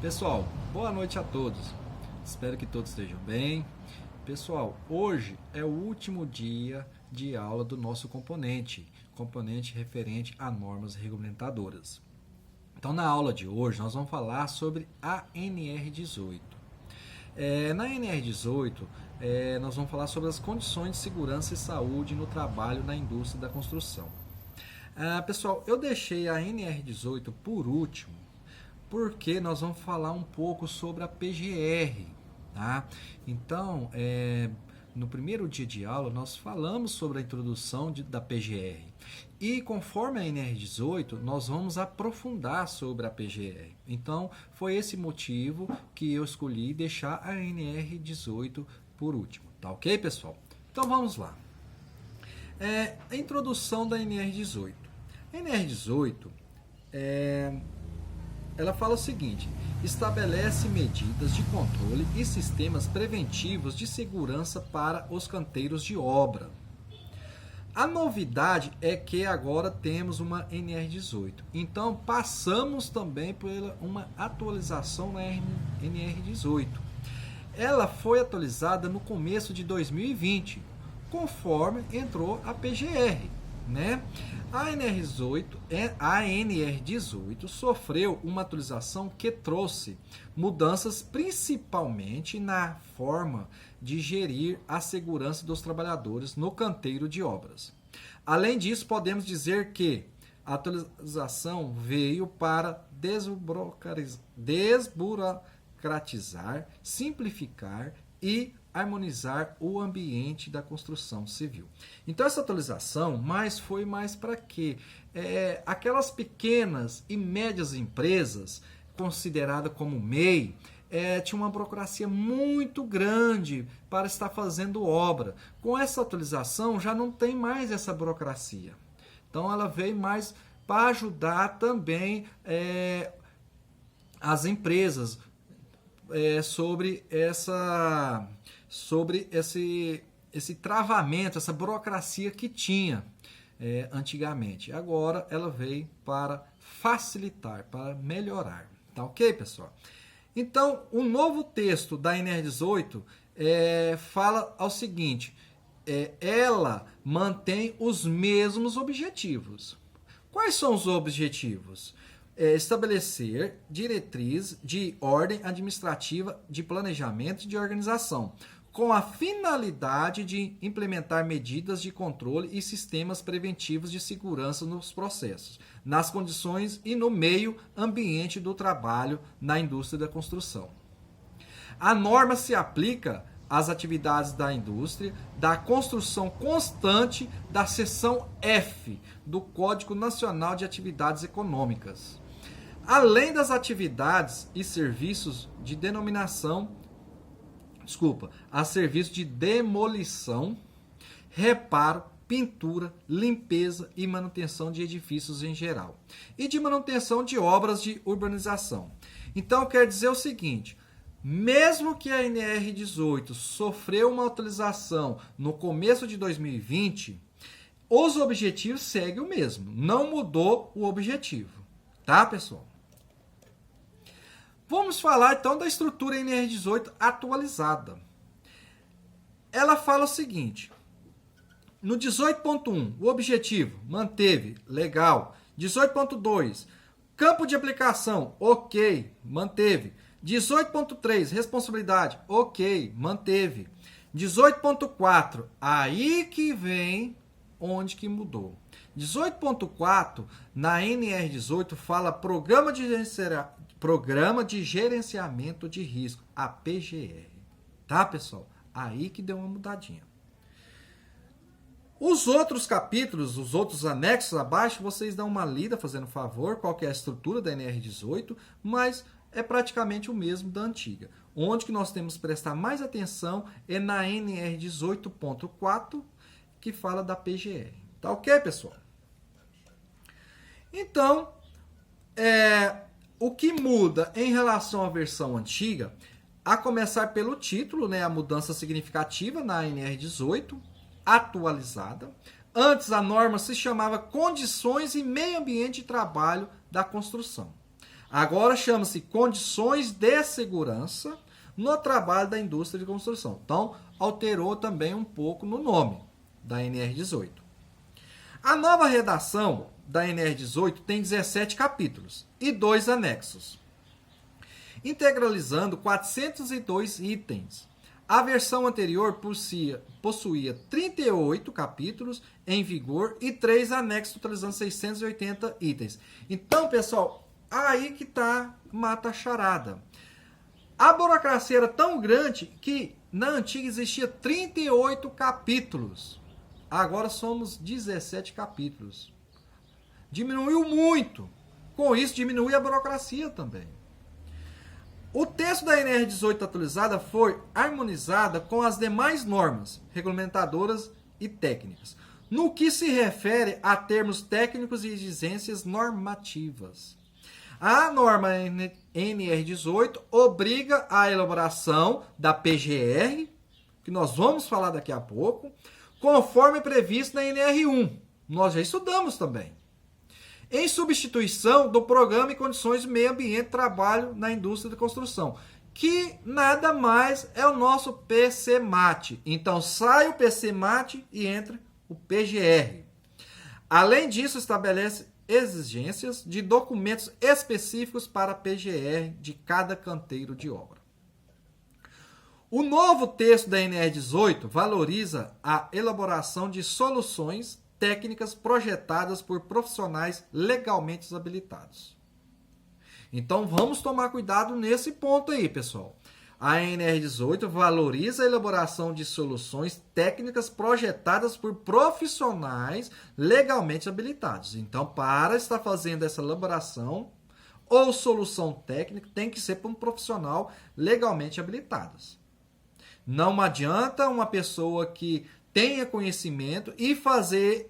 Pessoal, boa noite a todos. Espero que todos estejam bem. Pessoal, hoje é o último dia de aula do nosso componente referente a normas regulamentadoras. Então, na aula de hoje, nós vamos falar sobre a NR18. Na NR18, nós vamos falar sobre as condições de segurança e saúde no trabalho na indústria da construção. Pessoal, eu deixei a NR18 por último, porque nós vamos falar um pouco sobre a PGR. Tá? Então, no primeiro dia de aula, nós falamos sobre a introdução da PGR. E conforme a NR18, nós vamos aprofundar sobre a PGR. Então, foi esse motivo que eu escolhi deixar a NR18 por último. Tá ok, pessoal? Então, vamos lá. A introdução da NR18. A NR18 ela fala o seguinte: estabelece medidas de controle e sistemas preventivos de segurança para os canteiros de obra. A novidade é que agora temos uma NR18. Então, passamos também por uma atualização na NR18. Ela foi atualizada no começo de 2020, conforme entrou a PGR. Né? A NR18 sofreu uma atualização que trouxe mudanças principalmente na forma de gerir a segurança dos trabalhadores no canteiro de obras. Além disso, podemos dizer que a atualização veio para desburocratizar, simplificar e harmonizar o ambiente da construção civil. Então, essa atualização foi mais para quê? Aquelas pequenas e médias empresas, consideradas como MEI, tinha uma burocracia muito grande para estar fazendo obra. Com essa atualização, já não tem mais essa burocracia. Então, ela veio mais para ajudar também as empresas sobre esse travamento, essa burocracia que tinha antigamente. Agora ela veio para facilitar, para melhorar. Tá ok, pessoal? Então, o novo texto da NR18 fala ao seguinte: ela mantém os mesmos objetivos. Quais são os objetivos? Estabelecer diretriz de ordem administrativa, de planejamento e de organização, com a finalidade de implementar medidas de controle e sistemas preventivos de segurança nos processos, nas condições e no meio ambiente do trabalho na indústria da construção. A norma se aplica às atividades da indústria, da construção constante da seção F do Código Nacional de Atividades Econômicas, além das atividades e serviços de serviços de demolição, reparo, pintura, limpeza e manutenção de edifícios em geral, e de manutenção de obras de urbanização. Então, quer dizer o seguinte: mesmo que a NR18 sofreu uma atualização no começo de 2020, os objetivos seguem o mesmo, não mudou o objetivo. Tá, pessoal? Vamos falar então da estrutura NR18 atualizada. Ela fala o seguinte: no 18.1, o objetivo manteve, legal. 18.2, campo de aplicação, ok, manteve. 18.3, responsabilidade, ok, manteve. 18.4, aí que vem onde que mudou. 18.4, na NR18, fala Programa de Gerenciamento de Risco, a PGR. Tá, pessoal? Aí que deu uma mudadinha. Os outros capítulos, os outros anexos abaixo, vocês dão uma lida, fazendo favor, qual que é a estrutura da NR18, mas é praticamente o mesmo da antiga. Onde que nós temos que prestar mais atenção é na NR18.4, que fala da PGR. Tá ok, pessoal? Então, o que muda em relação à versão antiga, a começar pelo título, né, a mudança significativa na NR18, atualizada. Antes a norma se chamava Condições e Meio Ambiente de Trabalho da Construção. Agora chama-se Condições de Segurança no Trabalho da Indústria de Construção. Então, alterou também um pouco no nome da NR18. A nova redação da NR18 tem 17 capítulos e 2 anexos, integralizando 402 itens. A versão anterior possuía 38 capítulos em vigor e 3 anexos, totalizando 680 itens. Então, pessoal, aí que tá mata charada. A burocracia era tão grande que na antiga existia 38 capítulos. Agora somos 17 capítulos. Diminuiu muito. Com isso, diminui a burocracia também. O texto da NR18 atualizada foi harmonizada com as demais normas regulamentadoras e técnicas, no que se refere a termos técnicos e exigências normativas. A norma NR18 obriga a elaboração da PGR, que nós vamos falar daqui a pouco, conforme previsto na NR1. Nós já estudamos também. Em substituição do Programa e Condições de Meio Ambiente de Trabalho na Indústria da Construção, que nada mais é o nosso PCMAT. Então, sai o PCMAT e entra o PGR. Além disso, estabelece exigências de documentos específicos para a PGR de cada canteiro de obra. O novo texto da NR18 valoriza a elaboração de soluções técnicas projetadas por profissionais legalmente habilitados. Então vamos tomar cuidado nesse ponto aí, pessoal. A NR18 valoriza a elaboração de soluções técnicas projetadas por profissionais legalmente habilitados. Então, para estar fazendo essa elaboração ou solução técnica, tem que ser por um profissional legalmente habilitado. Não adianta uma pessoa que tenha conhecimento e fazer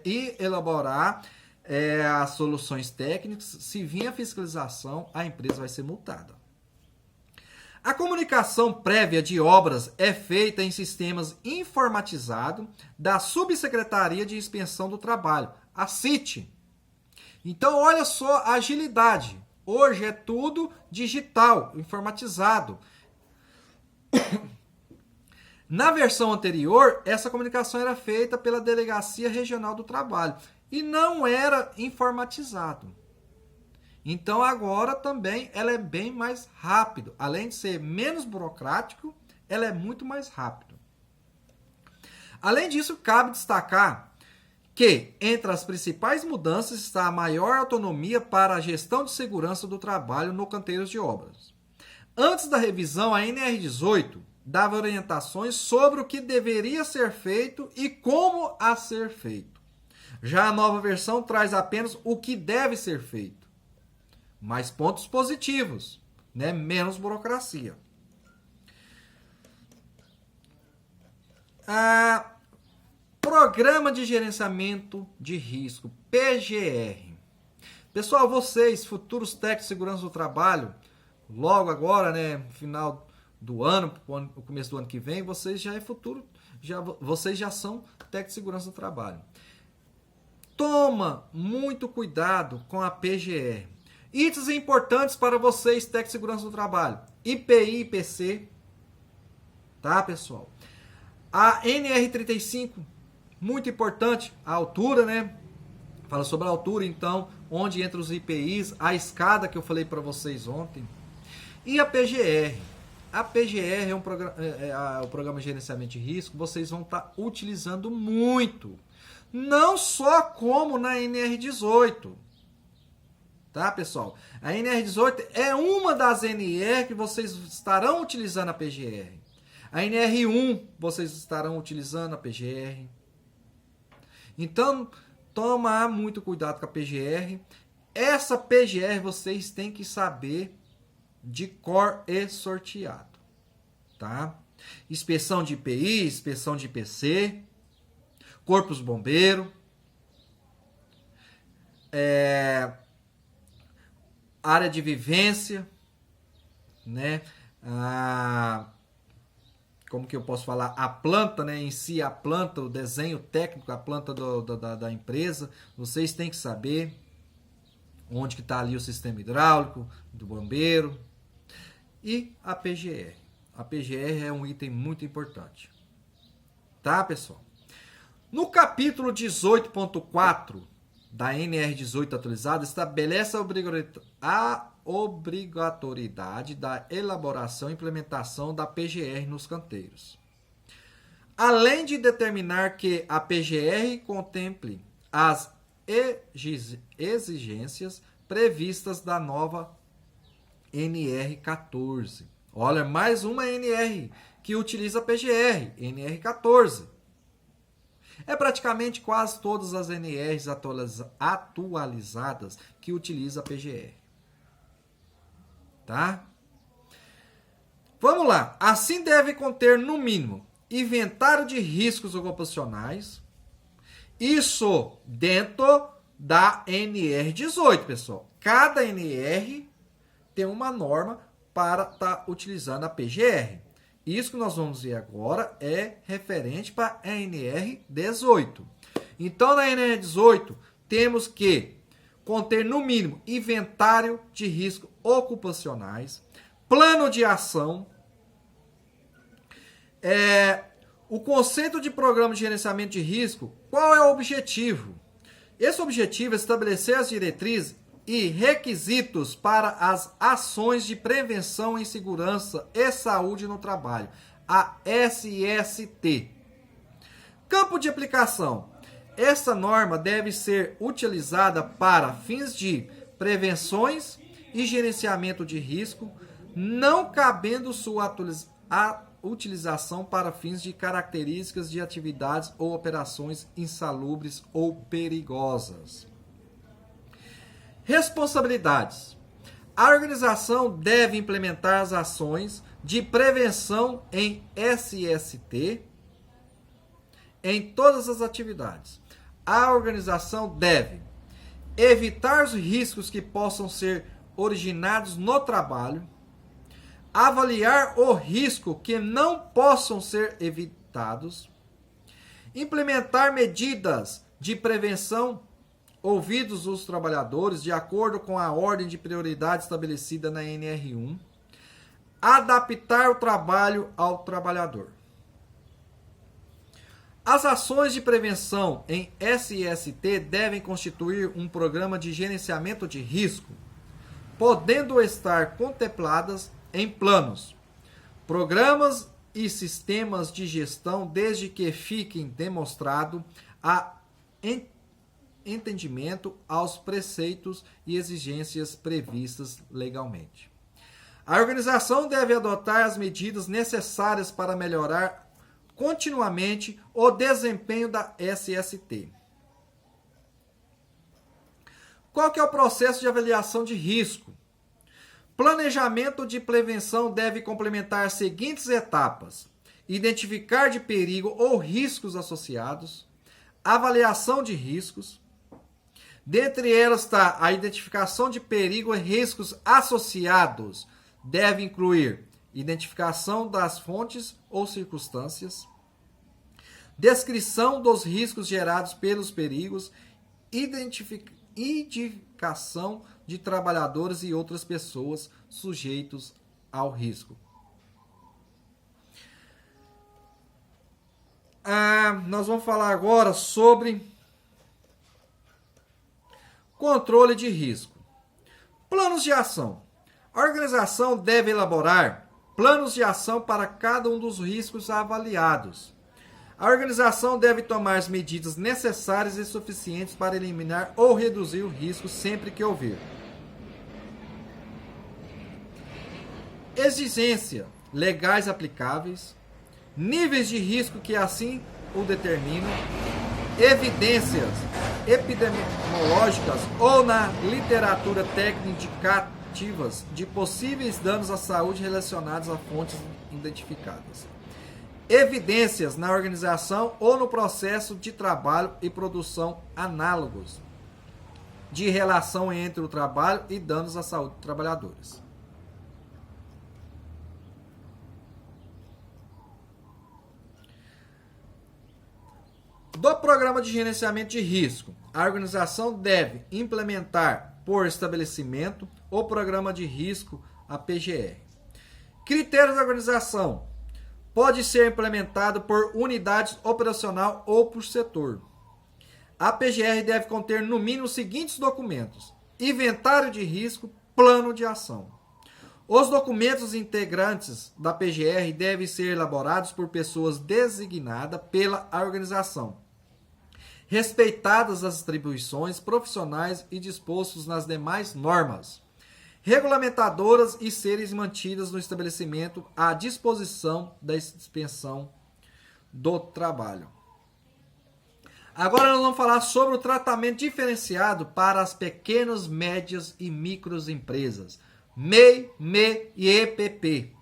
e elaborar as soluções técnicas. Se vir a fiscalização, a empresa vai ser multada. A comunicação prévia de obras é feita em sistemas informatizados da Subsecretaria de Inspeção do Trabalho, a CIT. Então, olha só a agilidade. Hoje é tudo digital, informatizado. Na versão anterior, essa comunicação era feita pela Delegacia Regional do Trabalho e não era informatizado. Então agora também ela é bem mais rápido. Além de ser menos burocrático, ela é muito mais rápido. Além disso, cabe destacar que entre as principais mudanças está a maior autonomia para a gestão de segurança do trabalho no canteiros de obras. Antes da revisão, a NR18 dava orientações sobre o que deveria ser feito e como a ser feito. Já a nova versão traz apenas o que deve ser feito. Mais pontos positivos, né? Menos burocracia. Programa de Gerenciamento de Risco, PGR. Pessoal, vocês, futuros técnicos de segurança do trabalho, logo agora, né, no final do ano, no começo do ano que vem, vocês já é futuro, vocês já são técnicos de segurança do trabalho. Toma muito cuidado com a PGR. Itens importantes para vocês, técnicos de segurança do trabalho. IPI e IPC. Tá, pessoal? A NR35, muito importante, a altura, né? Fala sobre a altura, então, onde entra os IPIs, a escada que eu falei para vocês ontem. E a PGR. A PGR é o Programa de Gerenciamento de Risco, vocês vão estar utilizando muito. Não só como na NR18. Tá, pessoal? A NR18 é uma das NR que vocês estarão utilizando a PGR. A NR1, vocês estarão utilizando a PGR. Então, tomar muito cuidado com a PGR. Essa PGR vocês têm que saber de cor e sorteado. Tá? Inspeção de IPI, inspeção de IPC, Corpos Bombeiro, área de vivência, né? Como que eu posso falar? A planta, né? Em si, a planta, o desenho técnico, a planta da empresa, vocês têm que saber onde que está ali o sistema hidráulico, do bombeiro, e a PGR. A PGR é um item muito importante. Tá, pessoal? No capítulo 18.4 da NR18 atualizada, estabelece a obrigatoriedade da elaboração e implementação da PGR nos canteiros. Além de determinar que a PGR contemple as exigências previstas da nova NR14. Olha, mais uma NR que utiliza a PGR, NR14. É praticamente quase todas as NRs atualizadas que utilizam a PGR. Tá? Vamos lá. Assim deve conter, no mínimo, inventário de riscos ocupacionais. Isso dentro da NR18, pessoal. Cada NR tem uma norma para estar utilizando a PGR. Isso que nós vamos ver agora é referente para a NR18. Então, na NR18, temos que conter, no mínimo, inventário de riscos ocupacionais, plano de ação, o conceito de programa de gerenciamento de risco. Qual é o objetivo? Esse objetivo é estabelecer as diretrizes e requisitos para as ações de prevenção em segurança e saúde no trabalho, a SST. Campo de aplicação. Essa norma deve ser utilizada para fins de prevenções e gerenciamento de risco, não cabendo sua utilização para fins de características de atividades ou operações insalubres ou perigosas. Responsabilidades. A organização deve implementar as ações de prevenção em SST em todas as atividades. A organização deve evitar os riscos que possam ser originados no trabalho, avaliar o risco que não possam ser evitados, implementar medidas de prevenção ouvidos os trabalhadores de acordo com a ordem de prioridade estabelecida na NR1, adaptar o trabalho ao trabalhador. As ações de prevenção em SST devem constituir um programa de gerenciamento de risco, podendo estar contempladas em planos, programas e sistemas de gestão, desde que fiquem demonstrado a entendimento aos preceitos e exigências previstas legalmente. A organização deve adotar as medidas necessárias para melhorar continuamente o desempenho da SST. Qual que é o processo de avaliação de risco? Planejamento de prevenção deve complementar as seguintes etapas: identificar de perigo ou riscos associados, avaliação de riscos. Dentre elas está a identificação de perigo e riscos associados. Deve incluir identificação das fontes ou circunstâncias, descrição dos riscos gerados pelos perigos, identificação de trabalhadores e outras pessoas sujeitos ao risco. Nós vamos falar agora sobre controle de risco. Planos de ação. A organização deve elaborar planos de ação para cada um dos riscos avaliados. A organização deve tomar as medidas necessárias e suficientes para eliminar ou reduzir o risco sempre que houver. Exigências legais aplicáveis, níveis de risco que assim o determinam, evidências epidemiológicas ou na literatura técnica indicativas de possíveis danos à saúde relacionados a fontes identificadas. Evidências na organização ou no processo de trabalho e produção análogos de relação entre o trabalho e danos à saúde dos trabalhadores. Do programa de gerenciamento de risco, a organização deve implementar por estabelecimento ou programa de risco, a PGR. Critérios da organização. Pode ser implementado por unidade operacional ou por setor. A PGR deve conter no mínimo os seguintes documentos: inventário de risco, plano de ação. Os documentos integrantes da PGR devem ser elaborados por pessoas designadas pela organização, respeitadas as atribuições profissionais e dispostos nas demais normas regulamentadoras e serem mantidas no estabelecimento à disposição da inspeção do trabalho. Agora nós vamos falar sobre o tratamento diferenciado para as pequenas, médias e microempresas, MEI, MEI e EPP.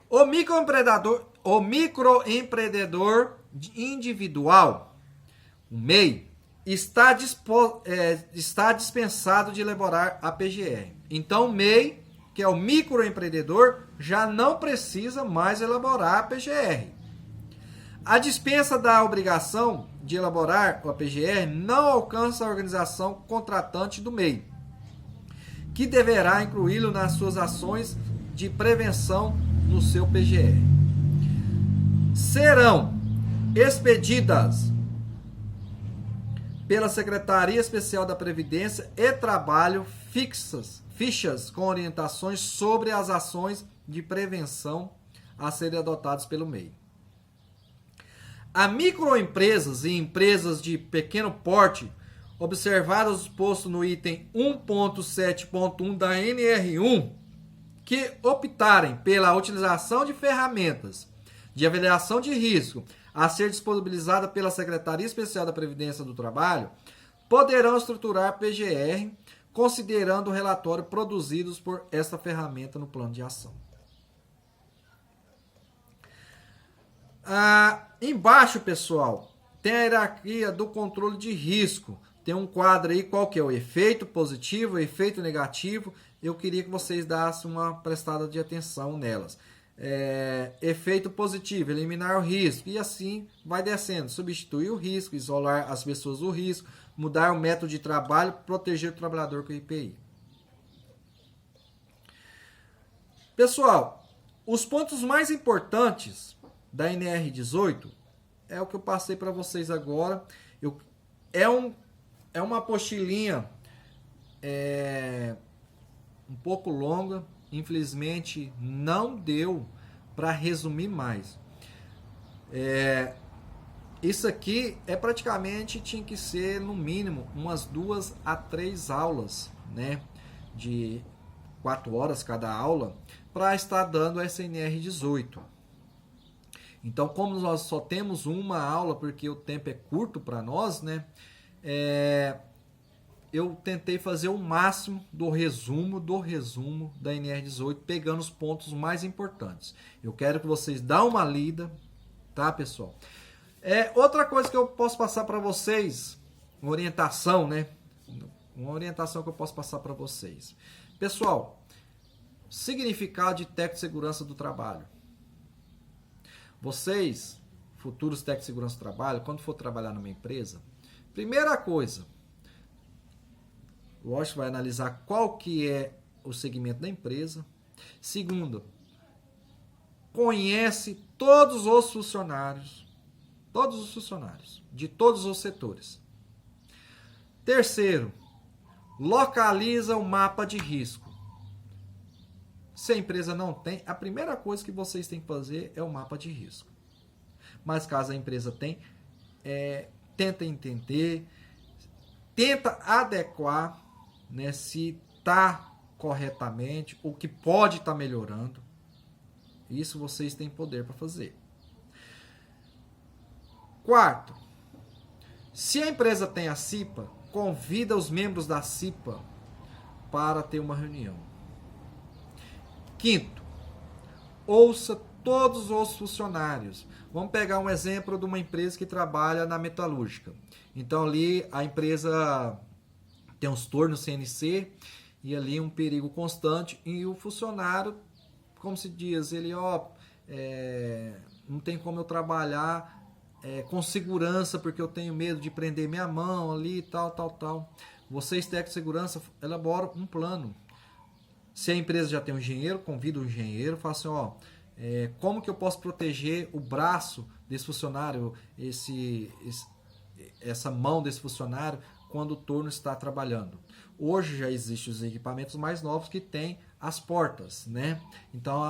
O microempreendedor individual, o MEI, está dispensado de elaborar a PGR. Então, o MEI, que é o microempreendedor, já não precisa mais elaborar a PGR. A dispensa da obrigação de elaborar a PGR não alcança a organização contratante do MEI, que deverá incluí-lo nas suas ações de prevenção no seu PGR. Serão expedidas pela Secretaria Especial da Previdência e Trabalho fichas com orientações sobre as ações de prevenção a serem adotadas pelo MEI. A microempresas e empresas de pequeno porte, observados os postos no item 1.7.1 da NR1, que optarem pela utilização de ferramentas de avaliação de risco a ser disponibilizada pela Secretaria Especial da Previdência do Trabalho, poderão estruturar PGR, considerando o relatório produzidos por esta ferramenta no plano de ação. Embaixo, pessoal, tem a hierarquia do controle de risco. Tem um quadro aí, qual que é o efeito positivo, o efeito negativo. Eu queria que vocês dassem uma prestada de atenção nelas. Efeito positivo, eliminar o risco, e assim vai descendo, substituir o risco, isolar as pessoas do risco, mudar o método de trabalho, proteger o trabalhador com o IPI. Pessoal, os pontos mais importantes da NR18 é o que eu passei para vocês agora. É uma apostilinha um pouco longa. Infelizmente, não deu para resumir mais. Isso aqui praticamente tinha que ser, no mínimo, umas 2 a 3 aulas, né? De 4 horas cada aula, para estar dando essa NR18. Então, como nós só temos uma aula, porque o tempo é curto para nós, né? Eu tentei fazer o máximo do resumo da NR18, pegando os pontos mais importantes. Eu quero que vocês dêem uma lida, tá, pessoal? Outra coisa que eu posso passar para vocês, uma orientação, né? Uma orientação que eu posso passar para vocês. Pessoal, significado de técnico de segurança do trabalho. Vocês, futuros técnicos de segurança do trabalho, quando for trabalhar numa empresa, primeira coisa, lógico, vai analisar qual que é o segmento da empresa. Segundo, conhece todos os funcionários de todos os setores. Terceiro, localiza o mapa de risco. Se a empresa não tem, a primeira coisa que vocês têm que fazer é o mapa de risco. Mas caso a empresa tenha, tenta entender, tenta adequar, né, se está corretamente, o que pode estar melhorando. Isso vocês têm poder para fazer. Quarto, se a empresa tem a CIPA, convida os membros da CIPA para ter uma reunião. Quinto, ouça todos os funcionários. Vamos pegar um exemplo de uma empresa que trabalha na metalúrgica. Então ali a empresa tem uns tornos CNC e ali um perigo constante, e o funcionário, como se diz, ele não tem como eu trabalhar com segurança porque eu tenho medo de prender minha mão ali e tal. vocês, técnicos de segurança, elaboram um plano. Se a empresa já tem um engenheiro, convida o engenheiro, fala assim, ó, como que eu posso proteger o braço desse funcionário, essa mão desse funcionário, quando o turno está trabalhando. Hoje já existem os equipamentos mais novos que têm as portas, né? Então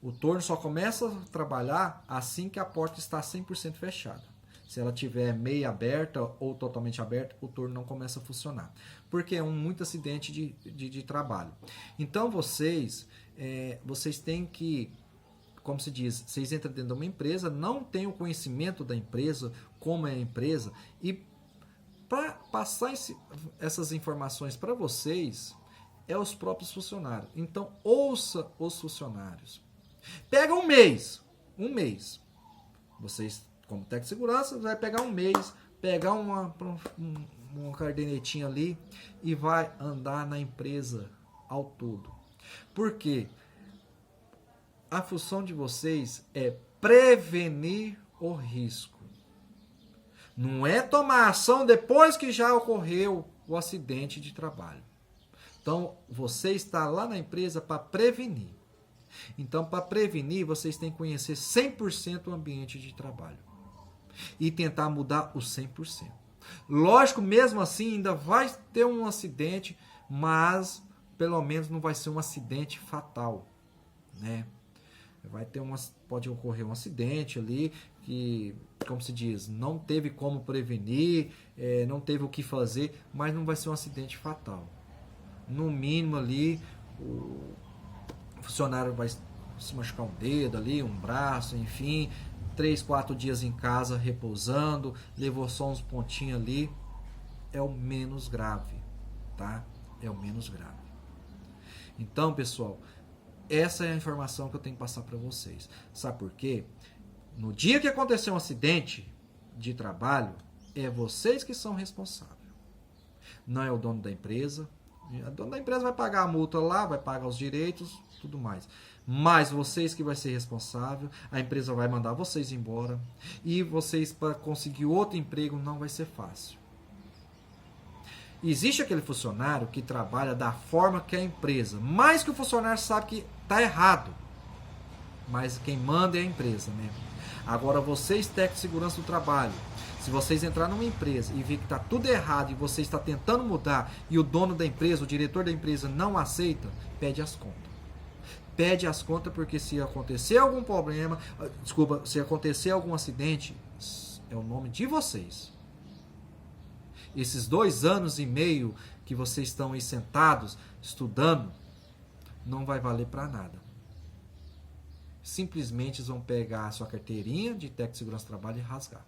o turno só começa a trabalhar assim que a porta está 100% fechada. Se ela tiver meia aberta ou totalmente aberta, o turno não começa a funcionar. Porque é muito acidente de trabalho. Então vocês têm que, como se diz, vocês entram dentro de uma empresa, não têm o conhecimento da empresa, como é a empresa, e para passar essas informações para vocês, é os próprios funcionários. Então, ouça os funcionários. Pega um mês. Vocês, como técnico de segurança, vai pegar um mês, pegar uma cadernetinha ali e vai andar na empresa ao todo. Por quê? A função de vocês é prevenir o risco. Não é tomar ação depois que já ocorreu o acidente de trabalho. Então, você está lá na empresa para prevenir. Então, para prevenir, vocês têm que conhecer 100% o ambiente de trabalho. E tentar mudar o 100%. Lógico, mesmo assim, ainda vai ter um acidente, mas pelo menos não vai ser um acidente fatal, né? Pode ocorrer um acidente ali que, como se diz, não teve como prevenir, não teve o que fazer, mas não vai ser um acidente fatal. No mínimo ali, o funcionário vai se machucar um dedo ali, um braço, enfim, 3, 4 dias em casa repousando, levou só uns pontinhos ali, é o menos grave, tá? É o menos grave. Então, pessoal, essa é a informação que eu tenho que passar para vocês. Sabe por quê? No dia que acontecer um acidente de trabalho, é vocês que são responsáveis. Não é o dono da empresa. O dono da empresa vai pagar a multa lá, vai pagar os direitos, tudo mais. Mas vocês que vai ser responsável, a empresa vai mandar vocês embora. E vocês, para conseguir outro emprego, não vai ser fácil. Existe aquele funcionário que trabalha da forma que a empresa, mas que o funcionário sabe que está errado. Mas quem manda é a empresa, né? Agora, vocês, técnicos de segurança do trabalho, se vocês entrar numa empresa e ver que está tudo errado e você está tentando mudar e o dono da empresa, o diretor da empresa não aceita, pede as contas. Pede as contas porque se acontecer algum problema, se acontecer algum acidente, é o nome de vocês. Esses 2 anos e meio que vocês estão aí sentados, estudando, não vai valer para nada. Simplesmente vão pegar a sua carteirinha de técnico de segurança do trabalho e rasgar.